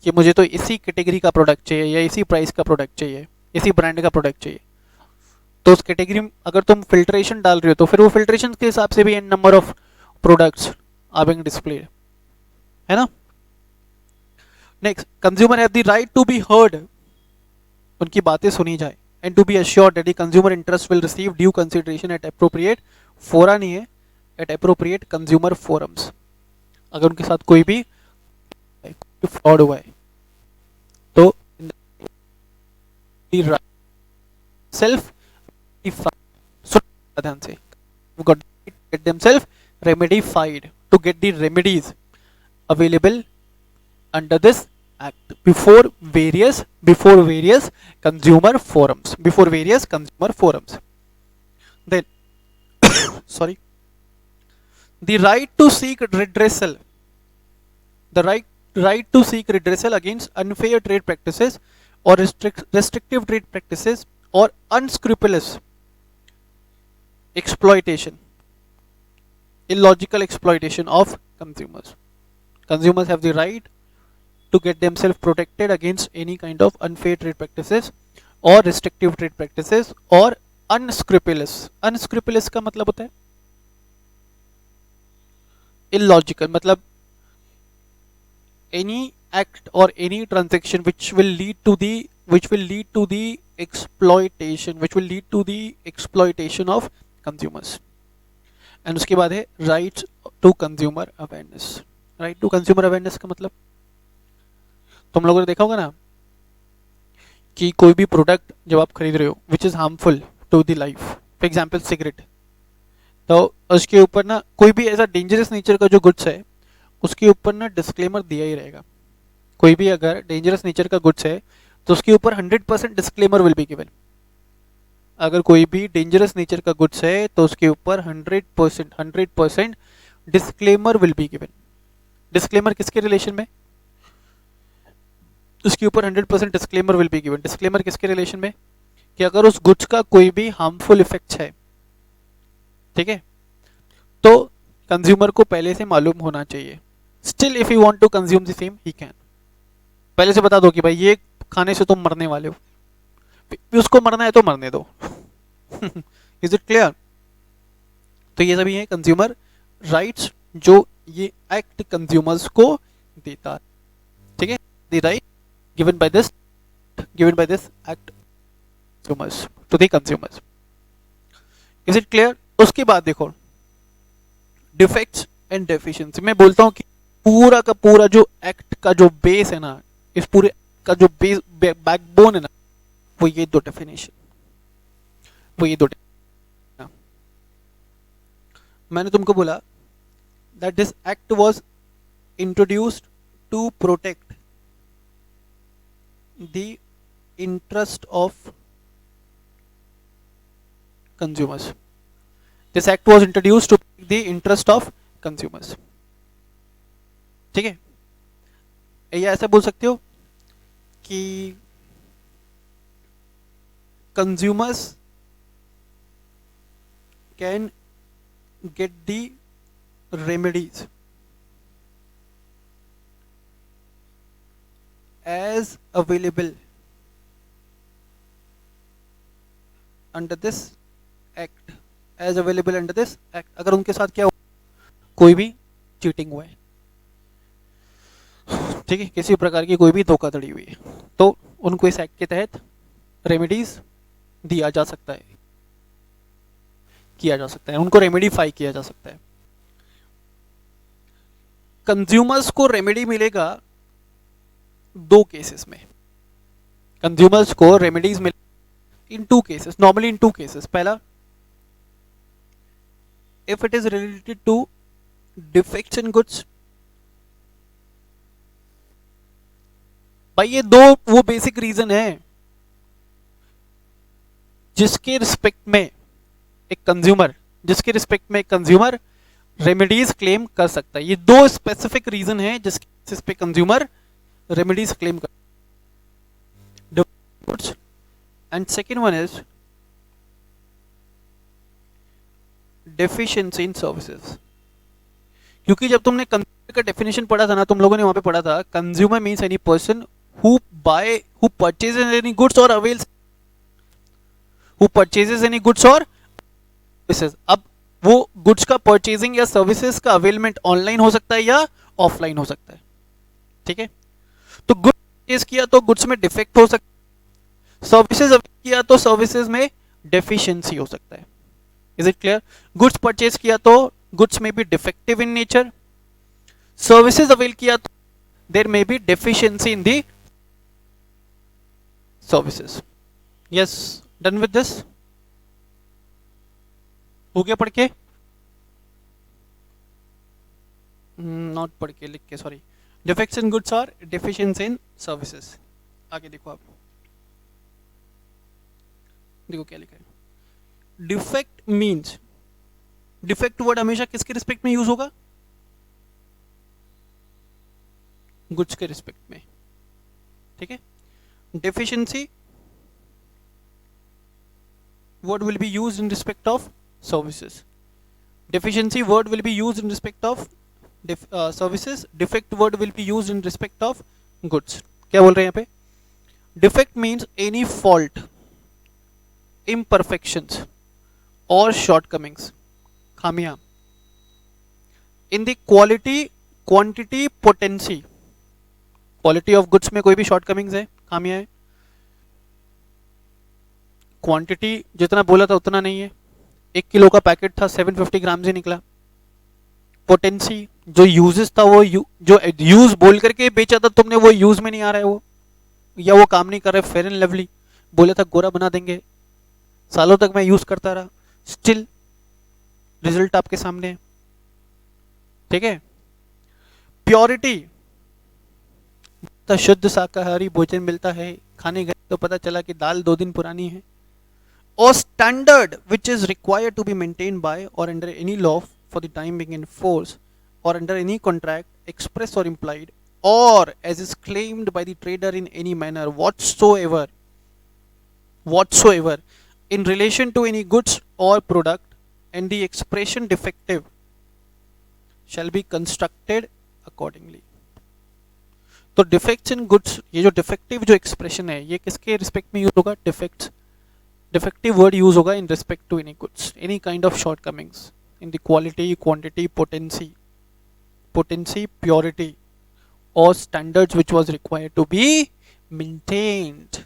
कि मुझे तो इसी कैटेगरी का प्रोडक्ट चाहिए, या इसी प्राइस का प्रोडक्ट चाहिए, इसी ब्रांड का प्रोडक्ट चाहिए। तो उस कैटेगरी में अगर तुम फिल्ट्रेशन डाल रहे हो तो फिर वो फिल्ट्रेशन के हिसाब से भी an number of products are being displayed, है ना। Next, consumer have the right to be heard, उनकी बातें सुनी जाए, and to be assured that the consumer interest will receive due consideration at appropriate fora, नहीं है, एट एप्रोप्रिएट कंज्यूमर फोरम्स। अगर उनके साथ कोई भी फ्रॉड हुआ है तो सेल्फ ध्यान से get themselves remedified, to get the remedies available under this act before various consumer forums, then sorry, the right to seek redressal, against unfair trade practices or restrictive trade practices or unscrupulous exploitation, illogical exploitation of consumers. Consumers have the right to get themselves protected against any kind of unfair trade practices or restrictive trade practices or unscrupulous का मतलब होता है illogical, मतलब any act or any transaction which will lead to the exploitation of consumers. And उसके बाद है right to consumer awareness. Right to consumer awareness का मतलब तुम लोगों ने देखा होगा ना कि कोई भी प्रोडक्ट जब आप खरीद रहे हो which is harmful to the life, for example cigarette, तो उसके ऊपर ना कोई भी ऐसा डेंजरस नेचर का जो गुड्स है उसके ऊपर ना डिस्क्लेमर दिया ही रहेगा। कोई भी अगर डेंजरस नेचर का गुड्स है तो उसके ऊपर 100% डिस्क्लेमर विल बी गिवन। अगर कोई भी डेंजरस नेचर का गुड्स है तो उसके ऊपर 100% disclaimer will be given. Disclaimer किसके रिलेशन में? उसके ऊपर 100% disclaimer will be given. Disclaimer किसके रिलेशन में? कि अगर उस गुड्स का कोई भी हार्मफुल इफेक्ट्स है, ठीक है, तो कंज्यूमर को पहले से मालूम होना चाहिए। Still if you want to consume the same ही कैन। पहले से बता दो कि भाई ये खाने से तुम मरने वाले हो, उसको मरना है तो मरने दो। Is it clear? तो ये सभी है कंज्यूमर राइट्स जो ये एक्ट कंज्यूमर्स को देता है, ठीक है। The right given by this act consumers to the consumers. Is it clear? उसके बाद देखो डिफेक्ट्स एंड डेफिशिएंसी। मैं बोलता हूं कि पूरा का पूरा जो एक्ट का जो बेस है ना, इस पूरे का जो बेस बैकबोन है ना, वो ये दो डेफिनेशन, वो ये दो। मैंने तुमको बोला that this act was introduced to protect the interest of consumers. This act was introduced to the interest of consumers, ठीक है। या ऐसा बोल सकते हो कि consumers can get the remedies as available under this act, as available under this act। अगर उनके साथ क्या कोई भी चीटिंग हुआ है, ठीक है, किसी प्रकार की कोई भी धोखाधड़ी हुई है, तो उनको इस एक्ट के तहत रेमेडीज दिया जा सकता है, किया जा सकता है, उनको रेमेडीफाई किया जा सकता है। कंज्यूमर्स को रेमेडी मिलेगा दो केसेस में। कंज्यूमर्स को रेमेडीज मिले in two cases, normally in two cases. पहला, if it is related to defects in goods. भाई ये दो वो बेसिक रीजन है जिसके रिस्पेक्ट में एक कंज्यूमर रेमेडीज क्लेम कर सकता है। ये दो स्पेसिफिक रीजन है जिस पे कंज्यूमर रेमेडीज क्लेम कर। And second one is deficiency in services. क्योंकि जब तुमने कंज्यूमर का डेफिनेशन पढ़ा था ना, तुम लोगों ने वहां पे पढ़ा था consumer means any person who purchases any goods और अवेल्स, अब वो गुड्स का परचेजिंग या सर्विसेज का अवेलमेंट ऑनलाइन हो सकता है या ऑफलाइन हो सकता है, ठीक है। तो गुड्स परचेज किया तो गुड्स में डिफेक्ट हो सकता है, सर्विसेज अवेल किया तो सर्विसेज में डेफिशिएंसी हो सकता है। Is it clear? Goods purchase किया तो गुड्स में be defective in nature, services avail किया तो there may be deficiency in the services. Yes, done with this? हो गया पढ़ के? नॉट पढ़ के, लिख के, सॉरी। डिफेक्ट्स इन गुड्स और डेफिशिएंसी इन सर्विसेज। आगे देखो आप, देखो क्या लिखा है। डिफेक्ट मींस, डिफेक्ट वर्ड हमेशा किसके रिस्पेक्ट में यूज होगा? गुड्स के रिस्पेक्ट में, ठीक है। Deficiency word will be used in respect of services. Deficiency word will be used in respect of services. Defect word will be used in respect of goods. क्या बोल रहे हैं यहाँ पे? Defect means any fault, imperfections or shortcomings, खामियां in the quality, quantity, potency. Quality of goods में कोई भी shortcomings है, खामियां है। क्वांटिटी जितना बोला था उतना नहीं है, 1 किलो का पैकेट था 750 ग्राम से निकला। पोटेंसी, जो यूजेस था वो जो यूज बोल करके बेचा था तुमने वो यूज में नहीं आ रहा है वो, या वो काम नहीं कर रहा है। फेयर एंड लवली बोला था गोरा बना देंगे, सालों तक मैं यूज करता रहा, स्टिल रिजल्ट आपके सामने है, ठीक है। प्योरिटी, तो शुद्ध शाकाहारी भोजन मिलता है, खाने गए तो पता चला कि दाल 2 दिन पुरानी है। और standard which is required to be maintain by और under any law for the time being in force और अंडर एनी कॉन्ट्रैक्ट एक्सप्रेस और implied or as is claimed by the trader in any manner whatsoever in relation to any goods or product, and the expression defective shall be constructed accordingly। तो डिफेक्ट्स इन गुड्स, ये जो डिफेक्टिव जो एक्सप्रेशन है ये किसके रिस्पेक्ट में यूज होगा? डिफेक्ट्स, डिफेक्टिव वर्ड यूज होगा in respect to any goods, any kind of shortcomings in the quality, quantity, potency, purity or standards which was required to be maintained।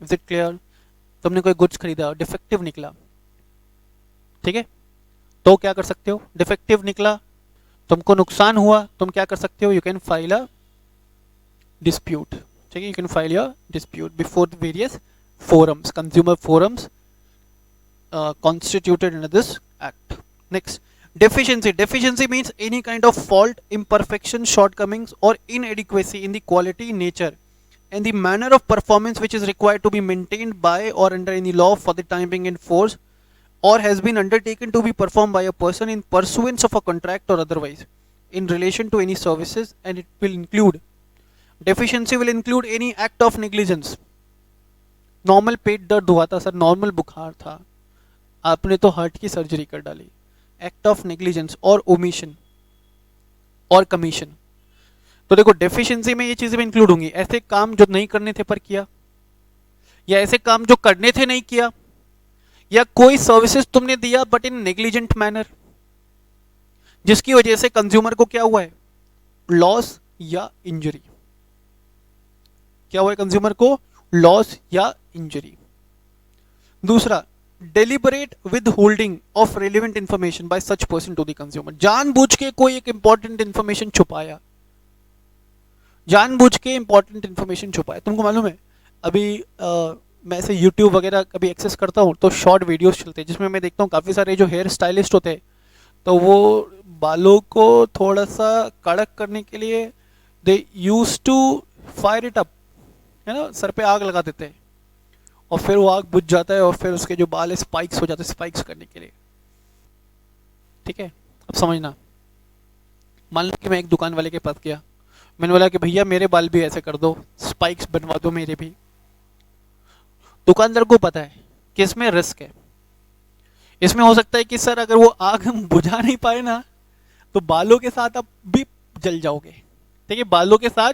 Is it clear? तुमने कोई गुड्स खरीदा, डिफेक्टिव निकला, ठीक है, तो क्या कर सकते हो? डिफेक्टिव निकला, तुमको नुकसान हुआ, तुम क्या कर सकते हो? You can file a dispute, ठीक है, you can file your dispute before the various forums, consumer forums constituted under this act। Next, deficiency means any kind of fault, imperfection, shortcomings or inadequacy in the quality, nature and the manner of performance which is required to be maintained by or under any law for the time being in force or has been undertaken to be performed by a person in pursuance of a contract or otherwise in relation to any services, and it will include, deficiency will include any act of negligence। Normal पेट दर्द हुआ था सर, नॉर्मल बुखार था, आपने तो हार्ट की सर्जरी कर डाली, एक्ट ऑफ नेग्लिजेंस और ओमिशन और कमीशन। तो देखो डेफिशिएंसी में ये चीजें भी इंक्लूड होंगी, ऐसे काम जो नहीं करने थे पर किया, या ऐसे काम जो करने थे नहीं किया, या कोई सर्विसेज तुमने दिया बट इन नेग्लिजेंट मैनर, जिसकी वजह से कंज्यूमर को क्या हुआ है? लॉस या इंजरी। क्या हुआ है कंज्यूमर को? लॉस या इंजरी। दूसरा, deliberate withholding of relevant information by such person to the consumer, जानबूझ के कोई एक इंपॉर्टेंट इंफॉर्मेशन छुपाया, जानबूझ के इंपॉर्टेंट इंफॉर्मेशन छुपाया। तुमको मालूम है अभी मैं ऐसे यूट्यूब वगैरह कभी एक्सेस करता हूँ तो शॉर्ट वीडियोस चलते हैं जिसमें मैं देखता हूँ काफ़ी सारे जो हेयर स्टाइलिस्ट होते हैं तो वो बालों को थोड़ा सा कड़क करने के लिए they use to fire it up, है ना, सर पे आग लगा देते हैं और फिर वो आग बुझ जाता है और फिर उसके जो बाल है स्पाइक्स हो जाते हैं, स्पाइक्स करने के लिए, ठीक है। अब समझना, मान लो कि मैं एक दुकान वाले के पास गया, मैंने बोला कि भैया मेरे बाल भी ऐसे कर दो, स्पाइक्स बनवा दो मेरे भी। दुकानदार को पता है कि इसमें रिस्क है, इसमें हो सकता है कि सर अगर वो आग हम बुझा नहीं पाए ना तो बालों के साथ आप भी जल जाओगे, ठीक है, बालों के साथ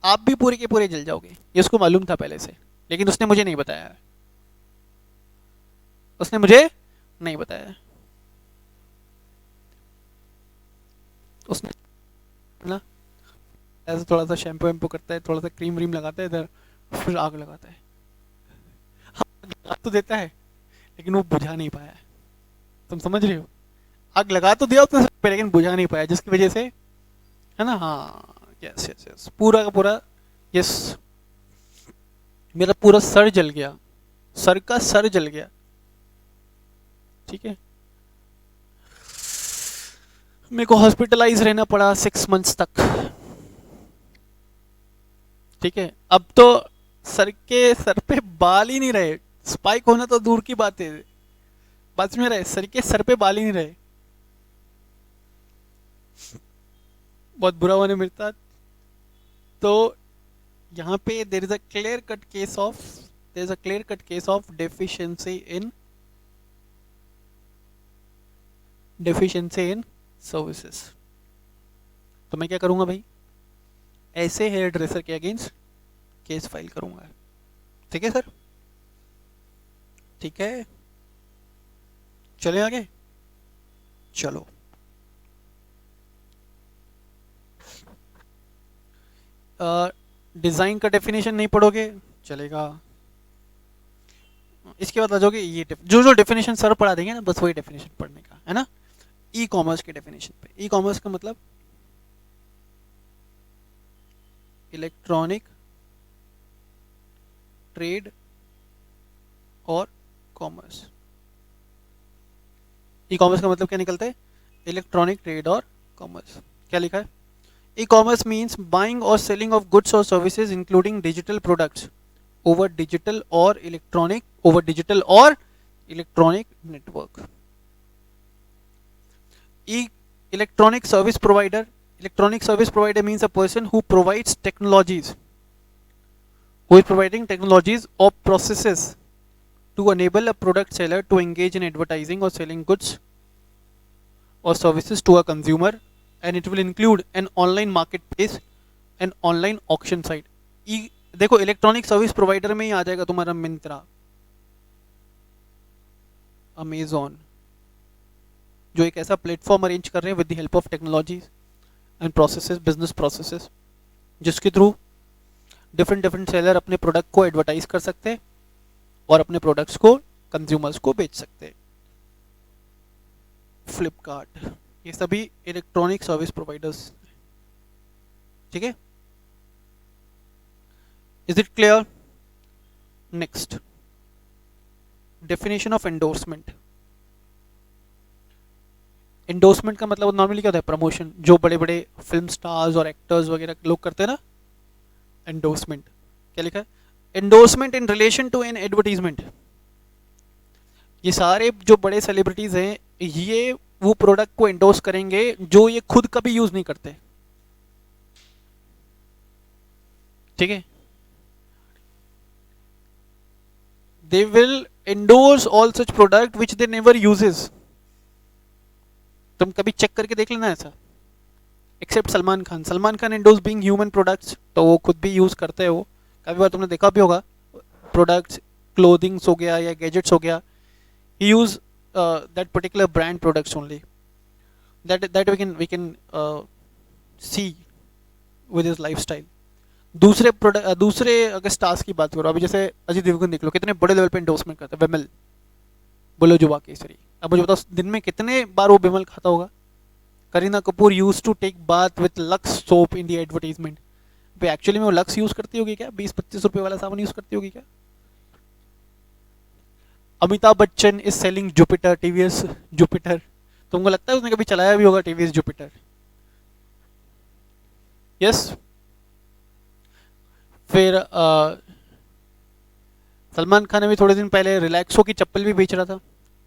आप भी पूरे के पूरे जल जाओगे। ये उसको मालूम था पहले से, लेकिन उसने मुझे नहीं बताया, उसने मुझे नहीं बताया। उसने ना ऐसे थोड़ा सा शैम्पू वैम्पू करता है, थोड़ा सा क्रीम व्रीम लगाता है इधर, फिर आग लगाता है। आग लगा तो देता है लेकिन वो बुझा नहीं पाया, तुम समझ रहे हो? आग लगा तो दिया उसने लेकिन बुझा नहीं पाया, जिसकी वजह से, है ना, हाँ, यस यस यस, पूरा का पूरा, यस, मेरा पूरा सर जल गया, सर का सर जल गया, ठीक है, मेरे को हॉस्पिटलाइज रहना पड़ा 6 मंथ्स तक, ठीक है। अब तो सर पे बाल ही नहीं रहे, स्पाइक होना तो दूर की बात है, बच में रहे, सर पे बाल ही नहीं रहे, बहुत बुरा होने मिलता। तो यहाँ पे there is a clear cut case of deficiency in services. तो मैं क्या करूंगा भाई, ऐसे हेयर ड्रेसर के अगेंस्ट केस फाइल करूंगा, ठीक है सर, ठीक है, चले आगे, चलो। डिजाइन का डेफिनेशन नहीं पढ़ोगे चलेगा, इसके बाद आ जाओगे ये जो डेफिनेशन सर पढ़ा देंगे ना, बस वही डेफिनेशन पढ़ने का है ना। ई कॉमर्स के डेफिनेशन पे, ई कॉमर्स का मतलब इलेक्ट्रॉनिक ट्रेड और कॉमर्स, ई कॉमर्स का मतलब क्या निकलता है? इलेक्ट्रॉनिक ट्रेड और कॉमर्स। क्या लिखा है? ई कॉमर्स मीन्स बाइंग और सेलिंग ऑफ गुड्स और services including digital products over digital और electronic network. E electronic service provider means a person who provides technologies who is providing technologies or processes to enable a product seller to engage in advertising or selling goods or services to a consumer, and it will include an online marketplace and online auction site. ई देखो इलेक्ट्रॉनिक सर्विस प्रोवाइडर में ही आ जाएगा तुम्हारा मिंत्रा, अमेजॉन, जो एक ऐसा प्लेटफॉर्म अरेंज कर रहे हैं with the help of technologies and processes, business processes, जिसके थ्रू डिफरेंट डिफरेंट सेलर अपने प्रोडक्ट को एडवर्टाइज कर सकते हैं और अपने प्रोडक्ट्स को कंज्यूमर्स को बेच सकते हैं। फ्लिपकार्ट, ये सभी इलेक्ट्रॉनिक सर्विस प्रोवाइडर्स। ठीक है, is it clear? Next, definition of endorsement. Endorsement का मतलब नॉर्मली क्या होता है? प्रमोशन, जो बड़े बड़े फिल्म स्टार्स और एक्टर्स वगैरह लोग करते हैं ना, एंडोर्समेंट। क्या लिखा है? Endorsement in relation to an advertisement. ये सारे जो बड़े सेलिब्रिटीज हैं ये वो प्रोडक्ट को एंडोर्स करेंगे जो ये खुद कभी यूज नहीं करते। ठीक है, they will endorse all such product which they never uses. तुम कभी चेक करके देख लेना ऐसा, except Salman Khan endorse being human products, तो वो खुद भी यूज करते हैं। वो काफी बार तुमने देखा भी होगा, प्रोडक्ट्स, क्लोथिंग्स हो गया या गैजेट्स हो गया, he use that particular brand products only, that we can see with his lifestyle. दूसरे प्रोडक्ट, दूसरे अगर स्टार्स की बात करो, अभी जैसे अजय देवगन देख लो, कितने बड़े लेवल पे एंडोर्समेंट करते हैं। विमल, बोलो जुबा केसरी, अब मुझे बताओ दिन में कितने बार वो विमल खाता होगा। Kareena Kapoor use to take bath with Lux soap in the advertisement. Actually में वो लक्स यूज करती होगी क्या? 20-25 रुपए वाला साबुन यूज करती होगी क्या? Amitabh Bachchan is selling Jupiter, TVS Jupiter. तुमको लगता है उसने कभी चलाया भी होगा टीवीएस जुपिटर? यस। फिर सलमान खान अभी थोड़े दिन पहले रिलैक्सो की चप्पल भी बेच रहा था।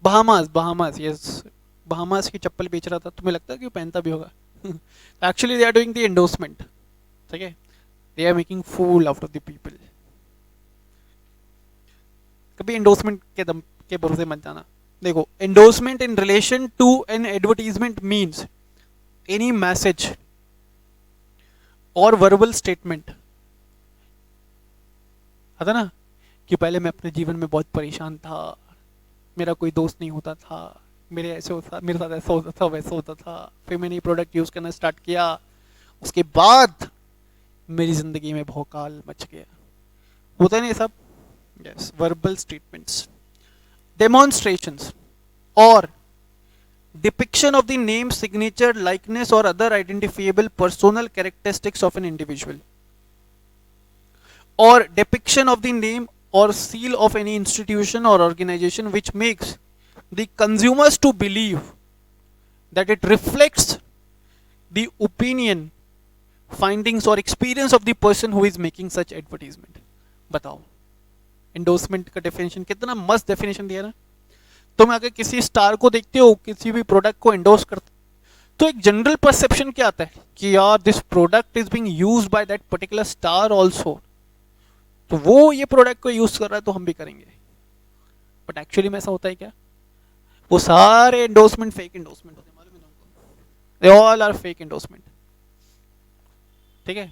बहामास, यस, बहामास की चप्पल बेच रहा था। तुम्हें लगता है कि वो पहनता भी होगा? Actually they are doing the endorsement. ठीक है, they are making fool out of the people. कभी एंडोर्समेंट के दम के भरोसे मत जाना। देखो, endorsement in relation to an advertisement means any message और वर्बल स्टेटमेंट। आता ना कि पहले मैं अपने जीवन में बहुत परेशान था, मेरा कोई दोस्त नहीं होता था, मेरे ऐसे होता, मेरे साथ ऐसा होता था, वैसा होता था, फिर मैंने ये प्रोडक्ट यूज करना स्टार्ट किया, उसके बाद मेरी जिंदगी में भौकाल मच गया। होता है ना ये सब? Yes, verbal statements, demonstrations or depiction of the name, signature, likeness or other identifiable personal characteristics of an individual, or depiction of the name or seal of any institution or organization which makes the consumers to believe that it reflects the opinion, findings or experience of the person who is making such advertisement. बताओ, एंडोर्समेंट का डेफिनेशन कितना मस्त डेफिनेशन दिया ना। तुम अगर किसी स्टार को देखते हो, किसी भी प्रोडक्ट को एंडोर्स करते, तो एक जनरल परसेप्शन क्या आता है कि यार this product is being used by that particular star also, तो वो ये प्रोडक्ट को यूज कर रहा है तो हम भी करेंगे। बट एक्चुअली में ऐसा होता है क्या? वो सारे एंडोर्समेंट फेक एंडोर्समेंट होते हैं, मालूम है तुमको? They all are fake endorsement. ठीक है,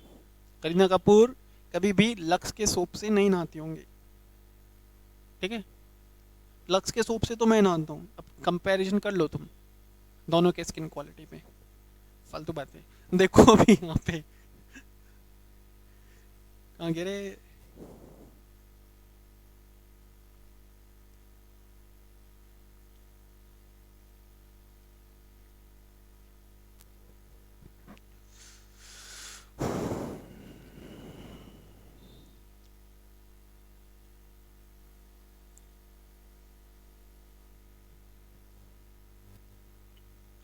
करीना कपूर कभी भी लक्स के सोप से नहीं नहाती होंगी। ठीक है, लक्स के सोप से तो मैं नहाता हूँ। अब कंपैरिजन कर लो तुम दोनों के स्किन क्वालिटी पे, फालतू बातें। देखो अभी यहाँ पे कहाँ गिरे?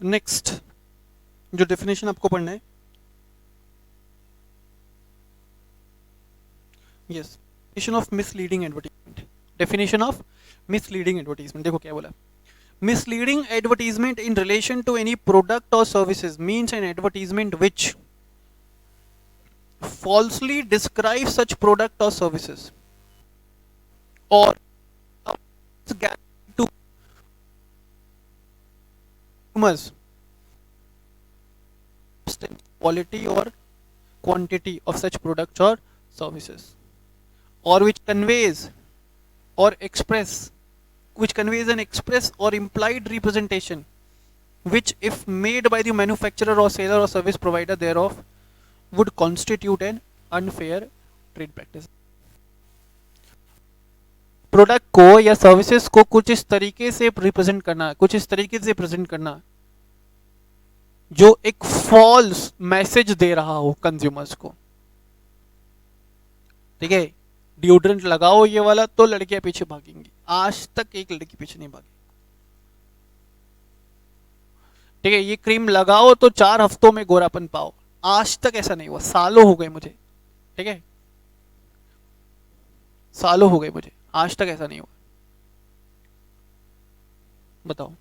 नेक्स्ट जो डेफिनेशन आपको पढ़ना है, yes, definition of misleading advertisement. Definition of misleading advertisement, देखो क्या बोला। Misleading advertisement in relation to any product or services means an advertisement which falsely describes such product or services or guarantee to consumers quality or quantity of such products or services, or which conveys or express which conveys an express or implied representation which if made by the manufacturer or seller or service provider thereof would constitute an unfair trade practice। Product को या सर्विसेज को कुछ इस तरीके से रिप्रेजेंट करना, कुछ इस तरीके से प्रेजेंट करना जो एक फॉल्स मैसेज दे रहा हो कंज्यूमर्स को। ठीक है, डिओड्रेंट लगाओ ये वाला तो लड़कियां पीछे भागेंगी, आज तक एक लड़की पीछे नहीं भागी। ठीक है, ये क्रीम लगाओ तो 4 हफ्तों में गोरापन पाओ, आज तक ऐसा नहीं हुआ, सालों हो गए मुझे। ठीक है, सालों हो गए मुझे, आज तक ऐसा नहीं हुआ। बताओ।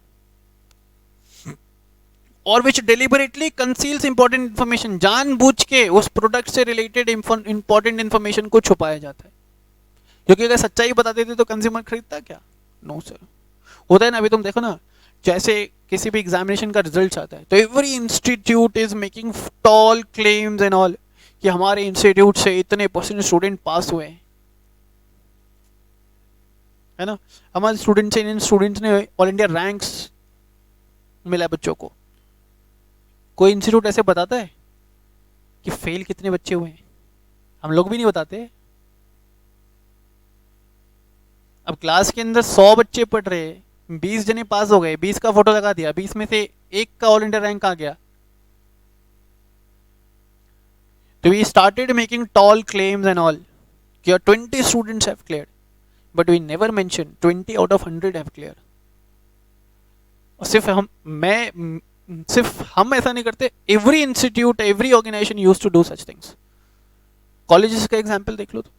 और विच डेलिबरेटली कंसील्स इंपॉर्टेंट इंफॉर्मेशन, जानबूझ के उस प्रोडक्ट से रिलेटेड इंपॉर्टेंट इंफॉर्मेशन को छुपाया जाता है, क्योंकि अगर सच्चाई बता देते तो कंज्यूमर खरीदता क्या? No sir. होता है ना, अभी तुम देखो ना, जैसे किसी भी एग्जामिनेशन का रिजल्ट आता है तो every institute is making tall claims and all कि हमारे इंस्टीट्यूट से इतने % स्टूडेंट पास हुए हैं, है ना, हमारे स्टूडेंट से इन स्टूडेंट्स ने ऑल इंडिया रैंक्स मिला बच्चों को। कोई इंस्टीट्यूट ऐसे बताता है कि फेल कितने बच्चे हुए हैं? हम लोग भी नहीं बताते। अब क्लास के अंदर 100 बच्चे पढ़ रहे, 20 जने पास हो गए, 20 का फोटो लगा दिया, 20 में से एक का ऑल इंडिया रैंक आ गया, तो we started making tall claims and all कि 20 students have cleared, but we never mention 20 out of 100 have cleared. और सिर्फ हम ऐसा नहीं करते, every institute, every organisation used to do such things. Colleges का एग्जांपल देख लो तो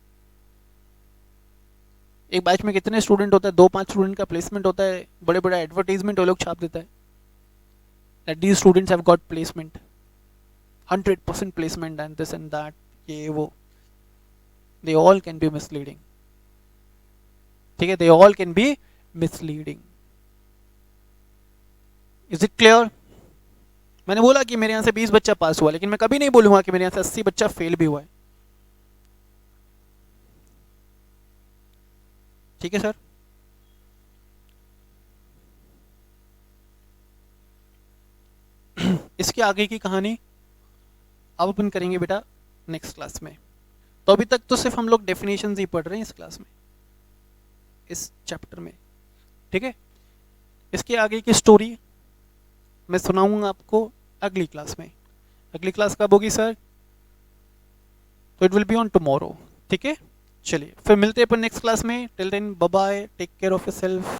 एक बैच में कितने स्टूडेंट होता है? 2-5 स्टूडेंट का प्लेसमेंट होता है, बड़े बड़े एडवर्टाइजमेंट वो लोग छाप देता है that these students have got placement, 100% placement and this and that, ये वो, they all can be misleading। ठीक है, they all can be misleading। Is it clear? मैंने बोला कि मेरे यहाँ से 20 बच्चा पास हुआ, लेकिन मैं कभी नहीं बोलूंगा कि मेरे यहाँ से 80 बच्चा फेल भी हुआ है। ठीक है सर। इसके आगे की कहानी अब अपन करेंगे बेटा नेक्स्ट क्लास में। तो अभी तक तो सिर्फ हम लोग डेफिनेशंस ही पढ़ रहे हैं इस क्लास में, इस चैप्टर में। ठीक है, इसके आगे की स्टोरी मैं सुनाऊंगा आपको अगली क्लास में। अगली क्लास कब होगी सर? तो it will be on tomorrow. ठीक है, चलिए फिर मिलते हैं अपन नेक्स्ट क्लास में। Till then bye bye, take care of yourself.